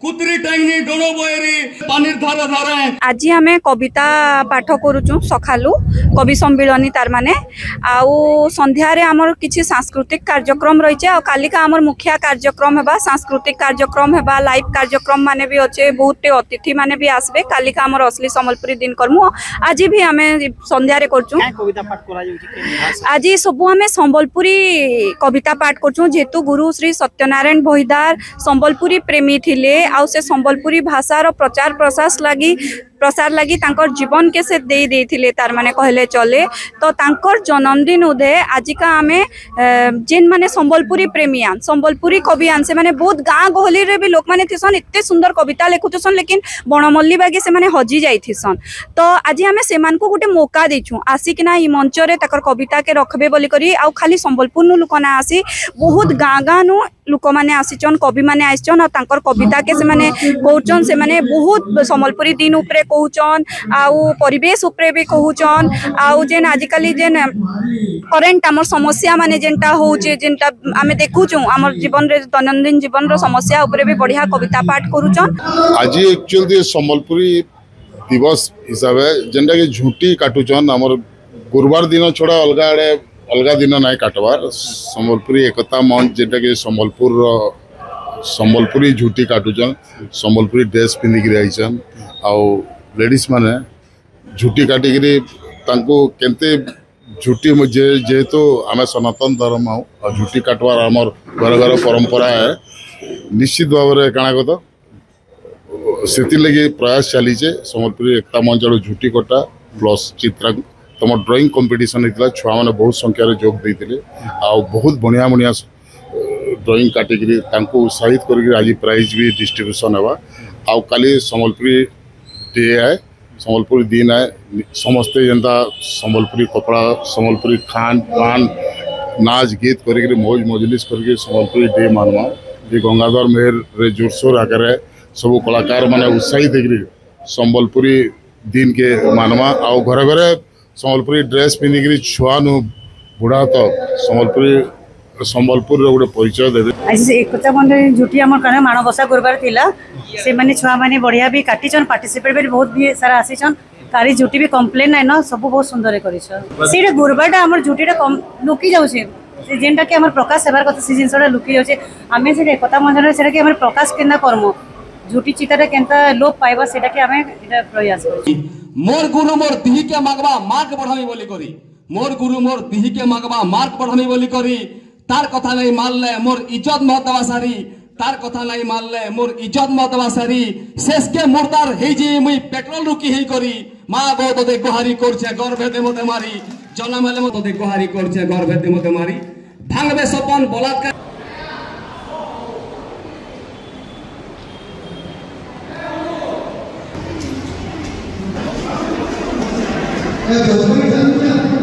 कुतरी tiny Donno बोयरी पानीर धारा धारा आज आम कविता पाठ करुचु सखालु कवि सम्मिलनी तार माने आउ संध्यारे आमर किछि सांस्कृतिक कार्यक्रम रही है। कालिका आमर मुख्य कार्यक्रम हेबा सांस्कृतिक कार्यक्रम हेबा लाइव कार्यक्रम माने भी अच्छे बहुत अतिथि माने भी आसबे। कालिका आमर असली संबलपुरी दिन करमु आज भी आम संध्यारे करचु कविता पाठ करा जाउछि आज सबु आम संबलपुरी कविता पाठ करचु जेतु गुरु श्री सत्यनारायण भोईदार संबलपुरी प्रेमी थिले आउ से संबलपुरी भाषार प्रचार प्रसार लगी तांकर जीवन के से दे देथिले तार माने कहले चले। तो तांकर जन्मदिन उदे आजिका आमे जेन माने संबलपुरी प्रेमियान संबलपुरी कवियान से माने बहुत गाँ गहली रे भी लोक माने थिसन एते सुंदर कविता लिखुथसन लेकिन बनमल्ली बागे से माने हजी जाइथिसन। तो आज आमे सेमान को गोटे मौका देछु आसिकिना ई मंच रे ताकर कविता के रखबे बोली करी आउ खाली संबलपुर नु लोक ना आसी बहुत गाँ नु लोक माने आसीचन कवि माने आइचन आ तांकर कविता के से माने कहउचन से माने बहुत संबलपुरी दिन उपरे कहउचन आउ परिवेश उपरे भी कहउचन आउ जेन आजिकली जेन करेंट हमर समस्या माने जेनटा होउचे जेनटा आमे देखुचु हमर जीवन रे दैनंदिन जीवन रो समस्या उपरे भी बढ़िया कविता पाठ करूचन। आज एक्चुअली संबलपुरी दिवस हिसाब जेनटा के झूठी काटुचन हमर गुरुवार दिन छोड़ा अलगा दिन नाय काटवार संबलपुरी एकता मंच जेटा के संबलपुरी झूठी काटुचन संबलपुरी ड्रेस पिंधिक आइछन आउ लेडीज माने झूठी काटिकी केंते झूठी जेहेतु आम सनातन धर्म आ झूठी काटवार आमर घर घर परंपरा है निश्चित भाव में काଣା कत से लगे प्रयास चलीचे संबलपुरी एकता मंच झूठी कटा प्लस चित्र तुम ड्राइंग कंपटीशन होता छुआ मैंने बहुत संख्यार जोग देते आ बहुत बढ़िया बढ़िया ड्राइंग काटिकी उत्साहित कर आज प्राइज भी डिस्ट्रीब्यूशन होगा आउ काली संबलपुरी डे है संबलपुरी दिन है समस्ते जनता संबलपुरी कपड़ा संबलपुरी खान पान नाच गीत कर मौज मजलिस करके संबलपुरी डे मानवा ये गंगाधर मेहर रे जोरसोर आकर सब कलाकार माने उत्साहित संबलपुरी दिन के मानवा आउ घरे घरे संबलपुरी ड्रेस पिंधिकी छुआ नु बुढ़ा तक संबलपुर गोटे परिचय दे आज एकता बंधन झूठी आम कारण माणबसा गुरुवार थिला से माने छुआ माने बढ़िया भी काटिचन पार्टिसिपेट भी बहुत भी सारा आसीचन कारी झूठी भी कंप्लेन नाइ न सब बहुत सुंदर करिछ सेटा गुरुवारटा हमर झूठीटा कम लुकी जाउछे से जेनटा के हमर प्रकाश हेबार कथा से जिनसटा लुकी जाउछे आमे से एकता बंधन सेटा के हमर प्रकाश केना करमो झूठी चिताटा केनता लोप पाइबा सेटा के आमे एटा प्रयास करी। मोर गुरु मोर दिही के मागबा मार्क बढ़ामी बोली करी मोर गुरु मोर दिही के मागबा मार्क बढ़ामी बोली करी तार कथा नहीं मानले मोर इज्जत महतवा सारी तार कथा नहीं मानले मोर इज्जत महतवा सारी शेष के मुर्दार हे जे मुई पेट्रोल रुकी हे करी माँ गो तोते गुहारी करछे गर्भे दे मते मारी जन्म हेले मते गुहारी करछे गर्भे दे मते मारी भांगबे सपन बलात्कार Yeah,